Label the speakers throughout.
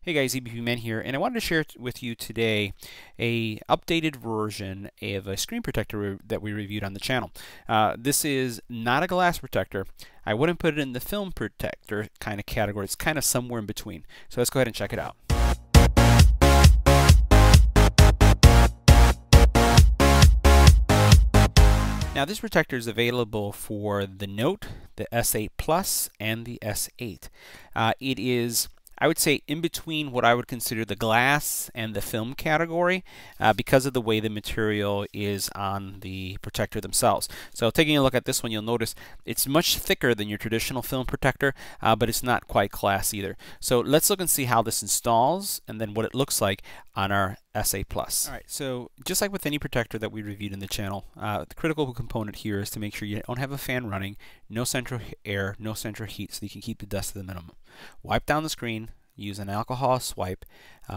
Speaker 1: Hey guys, EBPMAN here, and I wanted to share with you today a updated version of a screen protector that we reviewed on the channel. This is not a glass protector. I wouldn't put it in the film protector kind of category. It's kind of somewhere in between. So let's go ahead and check it out. Now this protector is available for the Note, the S8 Plus, and the S8. It is, I would say, in between what I would consider the glass and the film category because of the way the material is on the protector themselves. So taking a look at this one, you'll notice it's much thicker than your traditional film protector, but it's not quite glass either. So let's look and see how this installs and then what it looks like on our S8 Plus. Alright, so just like with any protector that we reviewed in the channel, the critical component here is to make sure you don't have a fan running, no central air, no central heat, so you can keep the dust to the minimum. Wipe down the screen, use an alcohol swipe,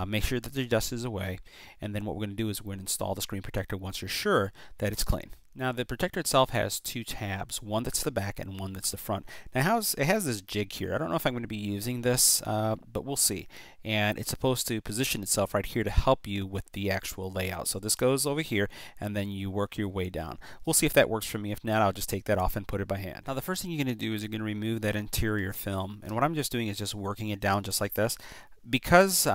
Speaker 1: make sure that the dust is away, and then what we're going to do is we're going to install the screen protector once you're sure that it's clean. Now the protector itself has two tabs, one that's the back and one that's the front. Now it has this jig here. I don't know if I'm going to be using this, but we'll see. And it's supposed to position itself right here to help you with the actual layout. So this goes over here and then you work your way down. We'll see if that works for me. If not, I'll just take that off and put it by hand. Now the first thing you're going to do is you're going to remove that interior film. And what I'm just doing is just working it down just like this. Because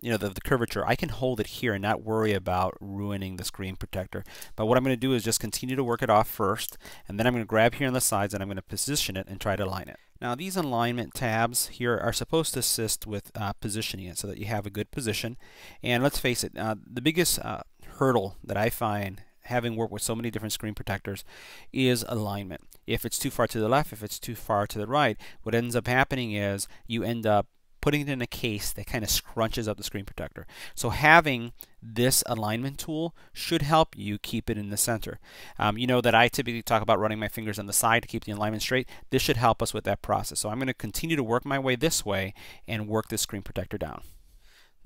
Speaker 1: you know, the curvature, I can hold it here and not worry about ruining the screen protector. But what I'm going to do is just continue to work it off first, and then I'm going to grab here on the sides and I'm going to position it and try to align it. Now these alignment tabs here are supposed to assist with positioning it so that you have a good position. And let's face it, the biggest hurdle that I find having worked with so many different screen protectors is alignment. If it's too far to the left, if it's too far to the right, what ends up happening is you end up putting it in a case that kind of scrunches up the screen protector. So having this alignment tool should help you keep it in the center. You know that I typically talk about running my fingers on the side to keep the alignment straight. This should help us with that process. So I'm going to continue to work my way this way and work this screen protector down.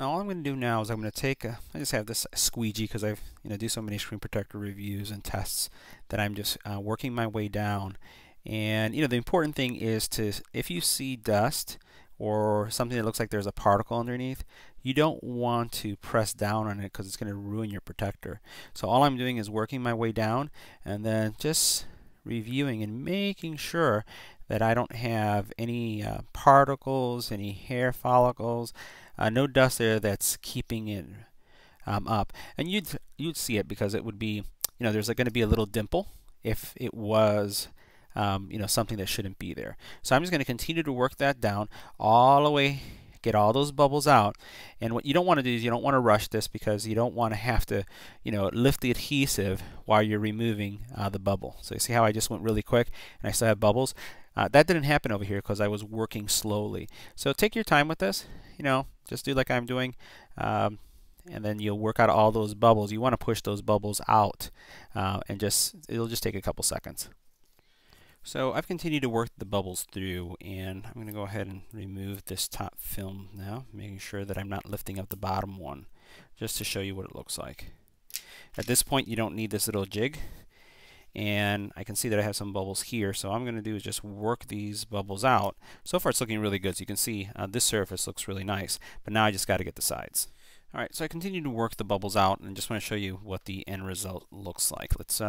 Speaker 1: Now all I'm going to do now is I'm going to take I just have this squeegee because I've do so many screen protector reviews and tests that I'm just working my way down. And the important thing is to, if you see dust or something that looks like there's a particle underneath, you don't want to press down on it because it's going to ruin your protector. So all I'm doing is working my way down and then just reviewing and making sure that I don't have any particles, any hair follicles, no dust there that's keeping it up. And you'd see it because it would be, there's going to be a little dimple if it was something that shouldn't be there. So I'm just going to continue to work that down all the way, get all those bubbles out. And what you don't want to do is you don't want to rush this because you don't want to have to, lift the adhesive while you're removing the bubble. So you see how I just went really quick and I still have bubbles? That didn't happen over here because I was working slowly. So take your time with this, just do like I'm doing. And then you'll work out all those bubbles. You want to push those bubbles out and it'll just take a couple seconds. So I've continued to work the bubbles through, and I'm going to go ahead and remove this top film now, making sure that I'm not lifting up the bottom one, just to show you what it looks like. At this point you don't need this little jig, and I can see that I have some bubbles here, so all I'm going to do is just work these bubbles out. So far it's looking really good, so you can see this surface looks really nice, but now I just got to get the sides. Alright, so I continue to work the bubbles out and just want to show you what the end result looks like. Let's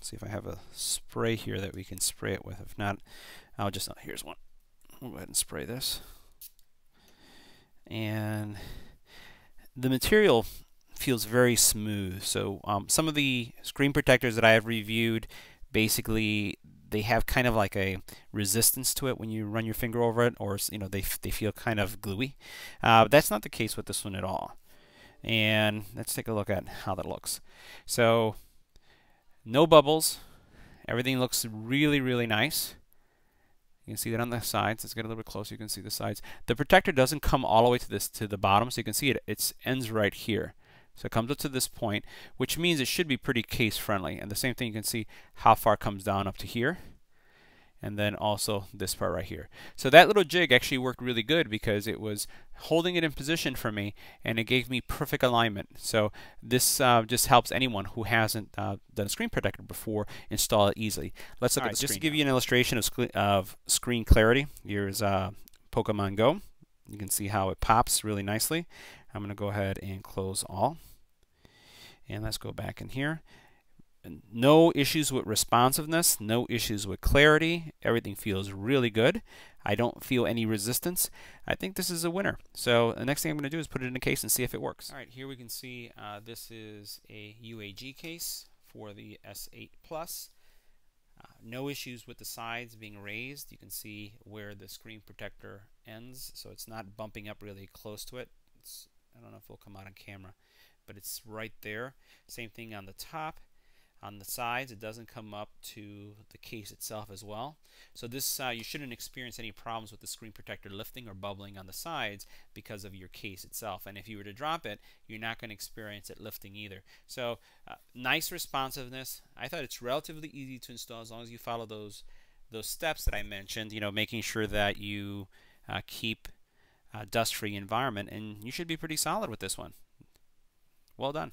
Speaker 1: see if I have a spray here that we can spray it with. If not, I'll just, here's one. We'll go ahead and spray this. And the material feels very smooth. So some of the screen protectors that I have reviewed, basically they have kind of like a resistance to it when you run your finger over it, or they feel kind of gluey. That's not the case with this one at all. And let's take a look at how that looks. So no bubbles. Everything looks really, really nice. You can see that on the sides. Let's get a little bit closer. You can see the sides. The protector doesn't come all the way to the bottom, so you can see it ends right here. So it comes up to this point, which means it should be pretty case friendly. And the same thing, you can see how far it comes down up to here. And then also this part right here. So that little jig actually worked really good because it was holding it in position for me and it gave me perfect alignment. So this just helps anyone who hasn't done a screen protector before install it easily. Let's look at the screen. Just to give you an illustration of screen clarity, here's Pokemon Go. You can see how it pops really nicely. I'm going to go ahead and close all. And let's go back in here. No issues with responsiveness, no issues with clarity. Everything feels really good. I don't feel any resistance. I think this is a winner. So the next thing I'm going to do is put it in a case and see if it works. All right, here we can see this is a Uag case for the S8 Plus. No issues with the sides being raised. You can see where the screen protector ends, so it's not bumping up really close to it. I don't know if it'll come out on camera, but it's right there. Same thing on the top. On the sides, it doesn't come up to the case itself as well. So this you shouldn't experience any problems with the screen protector lifting or bubbling on the sides because of your case itself. And if you were to drop it, you're not going to experience it lifting either. So nice responsiveness. I thought it's relatively easy to install as long as you follow those steps that I mentioned. You know, making sure that you keep dust-free environment, and you should be pretty solid with this one. Well done.